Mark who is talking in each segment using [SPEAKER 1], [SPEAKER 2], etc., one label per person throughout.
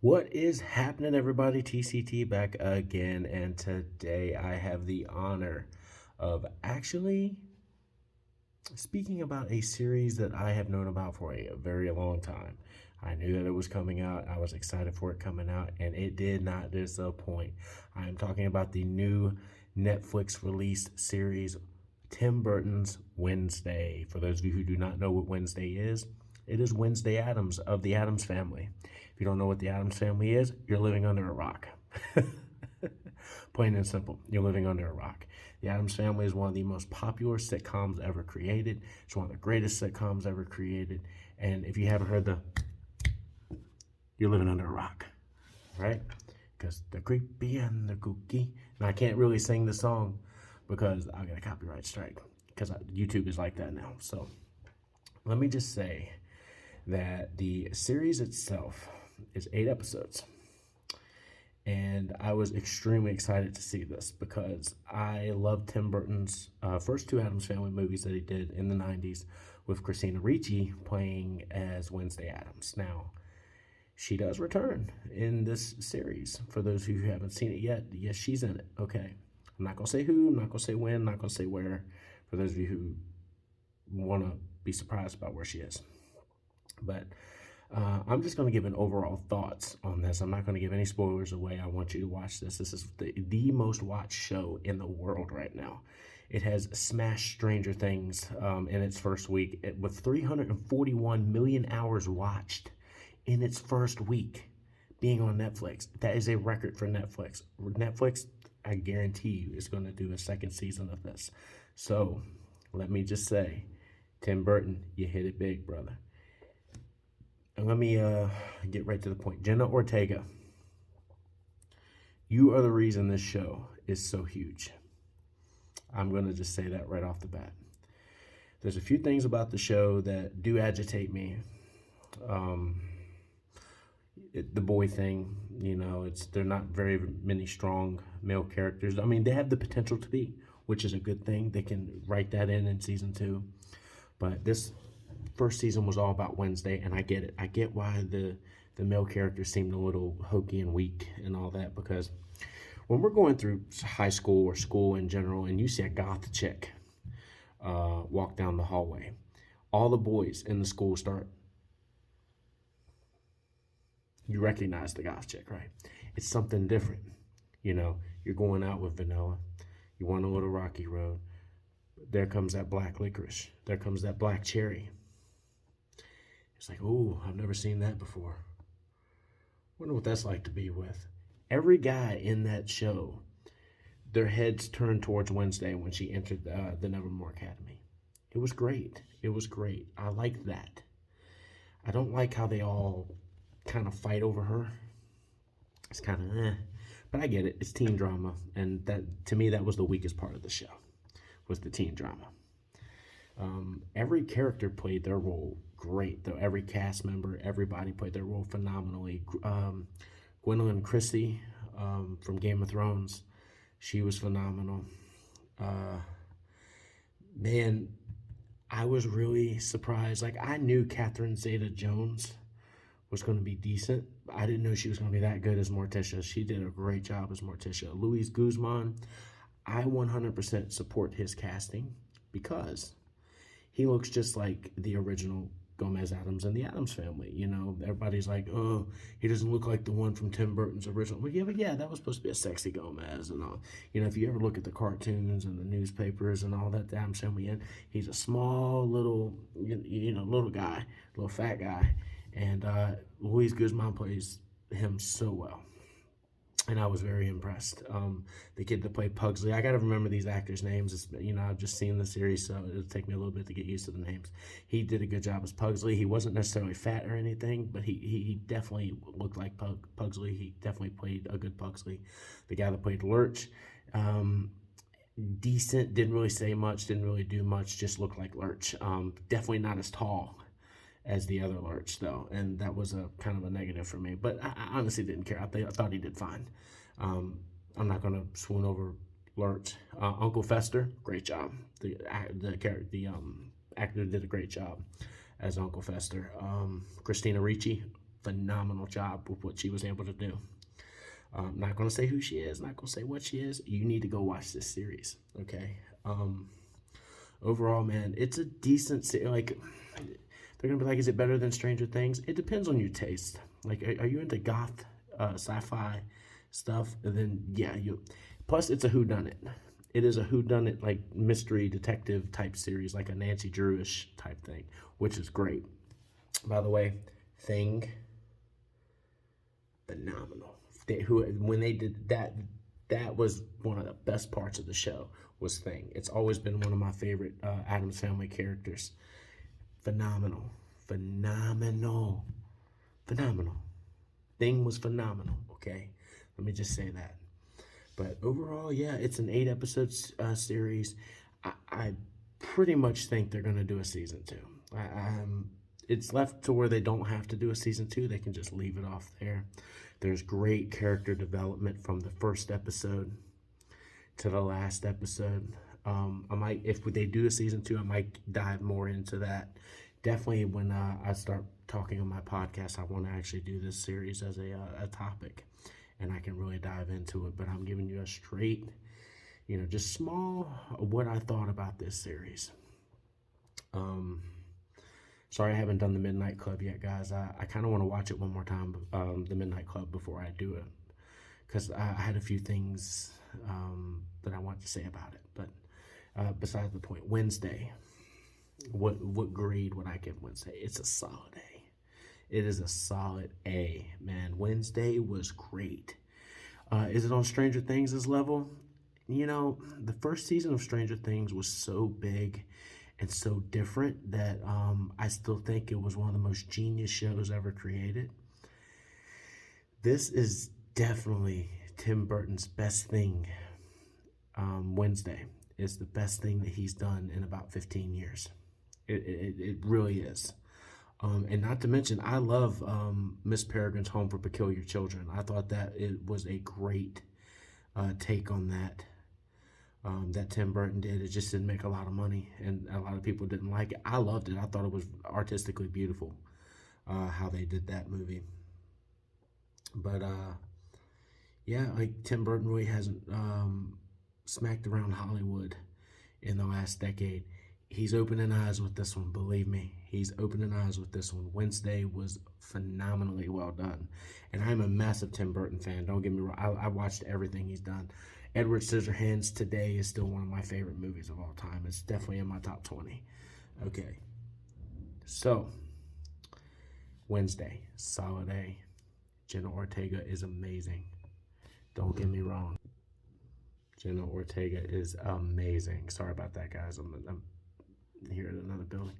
[SPEAKER 1] What is happening, everybody? TCT back again, and today I have the honor of actually speaking about a series that I have known about for a very long time. I knew that it was coming out. I was excited for it coming out, and it did not disappoint. I am talking about the new Netflix released series, Tim Burton's Wednesday. For those of you who do not know what Wednesday is, it is Wednesday Addams of the Addams Family. If you don't know what the Addams Family is, you're living under a rock. Plain and simple, you're living under a rock. The Addams Family is one of the most popular sitcoms ever created. It's one of the greatest sitcoms ever created. And if you haven't heard you're living under a rock, right? Because they're creepy and they're kooky. And I can't really sing the song because I'll get a copyright strike because YouTube is like that now. So let me just say that the series itself is 8 episodes. And I was extremely excited to see this because I love Tim Burton's first two Addams Family movies that he did in the 90s with Christina Ricci playing as Wednesday Addams. Now, she does return in this series. For those who haven't seen it yet, yes, she's in it. Okay. I'm not going to say who, I'm not going to say when, I'm not going to say where, for those of you who want to be surprised about where she is. But I'm just going to give an overall thoughts on this. I'm not going to give any spoilers away. I want you to watch this. This is the most watched show in the world right now. It has smashed Stranger Things in its first week with 341 million hours watched in its first week being on Netflix. That is a record for Netflix. Netflix, I guarantee you, is going to do a second season of this. So let me just say, Tim Burton, you hit it big, brother. And let me get right to the point. Jenna Ortega, you are the reason this show is so huge. I'm going to just say that right off the bat. There's a few things about the show that do agitate me. The boy thing, they're not very many strong male characters. I mean, they have the potential to be, which is a good thing. They can write that in season 2. But this first season was all about Wednesday, and I get it. I get why the male characters seemed a little hokey and weak and all that, because when we're going through high school or school in general, and you see a goth chick walk down the hallway, all the boys in the school you recognize the goth chick, right? It's something different. You're going out with vanilla. You want a little rocky road. There comes that black licorice. There comes that black cherry. It's like, ooh, I've never seen that before. Wonder what that's like to be with. Every guy in that show, their heads turned towards Wednesday when she entered the Nevermore Academy. It was great. It was great. I like that. I don't like how they all kind of fight over her. It's kind of but I get it. It's teen drama, and that, to me, that was the weakest part of the show, was the teen drama. Every character played their role great, though. Every cast member, everybody played their role phenomenally. Gwendolyn Christie from Game of Thrones, she was phenomenal. Man, I was really surprised. Like, I knew Catherine Zeta-Jones was going to be decent. I didn't know she was going to be that good as Morticia. She did a great job as Morticia. Luis Guzman, I 100% support his casting because he looks just like the original Gomez Addams and the Addams Family. Everybody's like, oh, he doesn't look like the one from Tim Burton's original. Well, yeah, that was supposed to be a sexy Gomez and all. If you ever look at the cartoons and the newspapers and all that, the Addams Family, he's a small little, little guy, little fat guy. And Luis Guzman plays him so well. And I was very impressed. The kid that played Pugsley, I got to remember these actors' names. I've just seen the series, so it'll take me a little bit to get used to the names. He did a good job as Pugsley. He wasn't necessarily fat or anything, but he definitely looked like Pugsley. He definitely played a good Pugsley. The guy that played Lurch, decent, didn't really say much, didn't really do much, just looked like Lurch. Definitely not as tall as the other Lurch, though, and that was a kind of a negative for me. But I honestly didn't care. I thought he did fine. I'm not going to swoon over Lurch. Uncle Fester, great job. The actor did a great job as Uncle Fester. Christina Ricci, phenomenal job with what she was able to do. Not going to say who she is, not going to say what she is. You need to go watch this series, okay? Overall, man, it's a decent series. Like, they're going to be like, is it better than Stranger Things? It depends on your taste. Like, are you into goth, sci-fi stuff? And then, yeah, plus it's a whodunit. It is a whodunit, like, mystery detective type series, like a Nancy Drew-ish type thing, which is great. By the way, Thing, phenomenal. When they did that, that was one of the best parts of the show, was Thing. It's always been one of my favorite Addams Family characters. Phenomenal. Phenomenal. Phenomenal. Thing was phenomenal, okay? Let me just say that. But overall, yeah, it's an 8-episode series. I pretty much think they're going to do a season 2. It's left to where they don't have to do a season 2. They can just leave it off there. There's great character development from the first episode to the last episode. If they do a season 2, I might dive more into that. Definitely when I start talking on my podcast, I want to actually do this series as a topic, and I can really dive into it. But I'm giving you a straight, just small what I thought about this series. Sorry I haven't done the Midnight Club yet, guys. I kind of want to watch it one more time, the Midnight Club, before I do it, because I had a few things that I want to say about it. But besides the point, Wednesday. What grade would I give Wednesday? It's a solid A. It is a solid A, man. Wednesday was great. Is it on Stranger Things' level? The first season of Stranger Things was so big and so different that I still think it was one of the most genius shows ever created. This is definitely Tim Burton's best thing. Wednesday is the best thing that he's done in about 15 years. It really is. And not to mention, I love Miss Peregrine's Home for Peculiar Children. I thought that it was a great take on that. That Tim Burton did. It just didn't make a lot of money, and a lot of people didn't like it. I loved it. I thought it was artistically beautiful how they did that movie. But yeah, like Tim Burton really hasn't smacked around Hollywood in the last decade. He's opening eyes with this one, believe me. He's opening eyes with this one. Wednesday was phenomenally well done. And I'm a massive Tim Burton fan. Don't get me wrong. I watched everything he's done. Edward Scissorhands today is still one of my favorite movies of all time. It's definitely in my top 20. Okay. So, Wednesday, solid A. Jenna Ortega is amazing. Don't get me wrong. Jenna Ortega is amazing. Sorry about that, guys. I'm here in another building.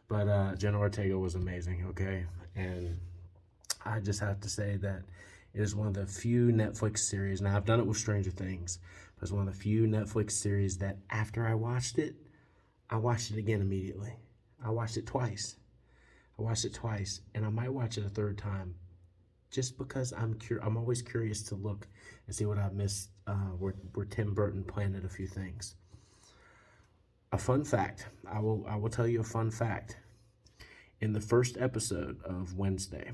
[SPEAKER 1] But Jenna Ortega was amazing, okay? And I just have to say that it is one of the few Netflix series, now I've done it with Stranger Things, but it's one of the few Netflix series that after I watched it again immediately. I watched it twice. And I might watch it a third time just because I'm always curious to look and see what I missed where Tim Burton planted a few things. A fun fact, I will tell you a fun fact. In the first episode of Wednesday,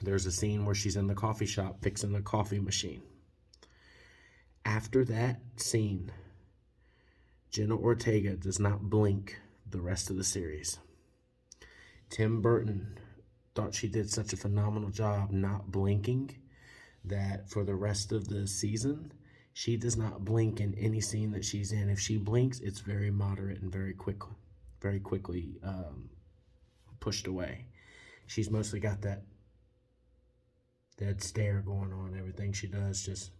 [SPEAKER 1] there's a scene where she's in the coffee shop fixing the coffee machine. After that scene, Jenna Ortega does not blink the rest of the series. Tim Burton thought she did such a phenomenal job not blinking that for the rest of the season, she does not blink in any scene that she's in. If she blinks, it's very moderate and very quickly pushed away. She's mostly got that dead stare going on. Everything she does, just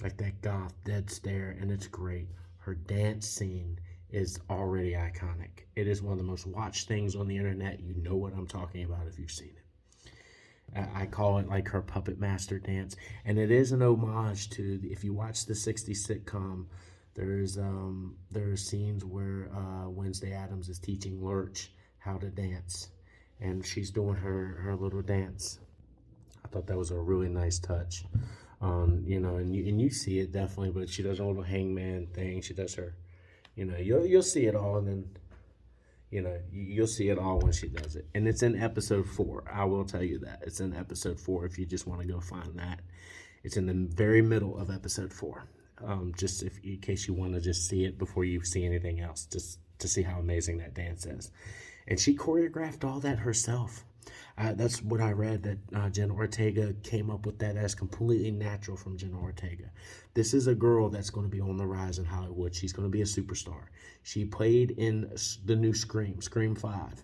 [SPEAKER 1] like that goth dead stare, and it's great. Her dance scene is already iconic. It is one of the most watched things on the internet. You know what I'm talking about if you've seen it. I call it like her puppet master dance, and it is an homage to if you watch the 60s sitcom, there are scenes where Wednesday Addams is teaching Lurch how to dance, and she's doing her little dance. I thought that was a really nice touch. And you see it definitely, but she does a little hangman thing. She does her, you'll see it all, and then, You'll see it all when she does it. And it's in episode 4. I will tell you that. It's in episode 4 if you just want to go find that. It's in the very middle of episode 4. Just in case you want to just see it before you see anything else, just to see how amazing that dance is. And she choreographed all that herself. That's what I read, that Jenna Ortega came up with that as completely natural from Jenna Ortega. This is a girl that's going to be on the rise in Hollywood. She's going to be a superstar. She played in the new Scream 5.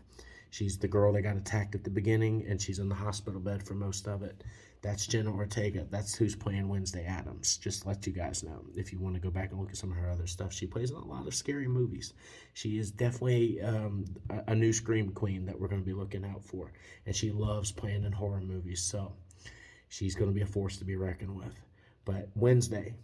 [SPEAKER 1] She's the girl that got attacked at the beginning, and she's in the hospital bed for most of it. That's Jenna Ortega. That's who's playing Wednesday Addams. Just to let you guys know. If you want to go back and look at some of her other stuff, she plays in a lot of scary movies. She is definitely a new Scream queen that we're going to be looking out for. And she loves playing in horror movies. So she's going to be a force to be reckoned with. But Wednesday,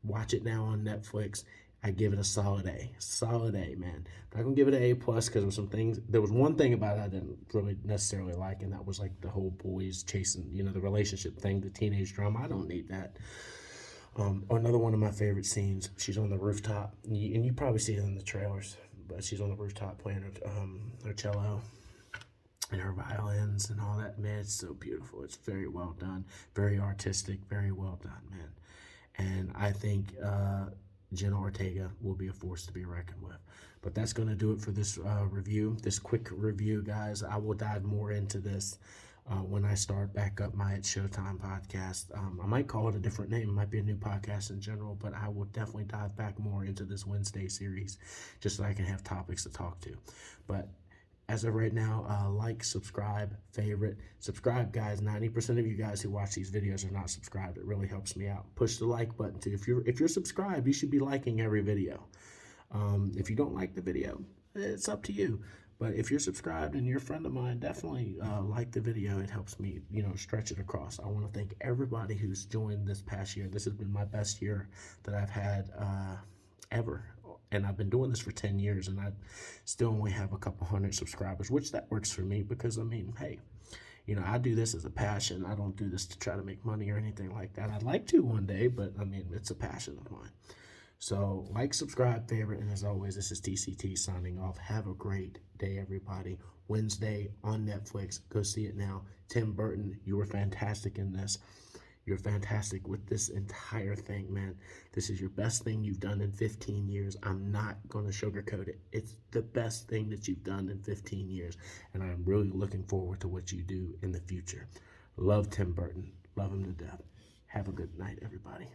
[SPEAKER 1] watch it now on Netflix. I give it a solid A. Solid A, man. I'm not going to give it an A+ because there was some things. There was one thing about it I didn't really necessarily like, and that was like the whole boys chasing, the relationship thing, the teenage drama. I don't need that. Another one of my favorite scenes, she's on the rooftop, and you probably see it in the trailers, but she's on the rooftop playing her cello and her violins and all that. Man, it's so beautiful. It's very well done, very artistic, very well done, man. And I think Jenna Ortega will be a force to be reckoned with. But that's going to do it for this review, this quick review, guys. I will dive more into this when I start back up my It's Showtime podcast. I might call it a different name. It might be a new podcast in general, but I will definitely dive back more into this Wednesday series just so I can have topics to talk to. But as of right now, like, subscribe, favorite. Subscribe, guys. 90% of you guys who watch these videos are not subscribed. It really helps me out. Push the like button, too. If you're subscribed, you should be liking every video. If you don't like the video, it's up to you. But if you're subscribed and you're a friend of mine, definitely like the video. It helps me, stretch it across. I want to thank everybody who's joined this past year. This has been my best year that I've had ever. And I've been doing this for 10 years, and I still only have a couple hundred subscribers, which that works for me because, hey, I do this as a passion. I don't do this to try to make money or anything like that. I'd like to one day, but, it's a passion of mine. So, like, subscribe, favorite, and as always, this is TCT signing off. Have a great day, everybody. Wednesday on Netflix. Go see it now. Tim Burton, you were fantastic in this. You're fantastic with this entire thing, man. This is your best thing you've done in 15 years. I'm not going to sugarcoat it. It's the best thing that you've done in 15 years, and I'm really looking forward to what you do in the future. Love Tim Burton. Love him to death. Have a good night, everybody.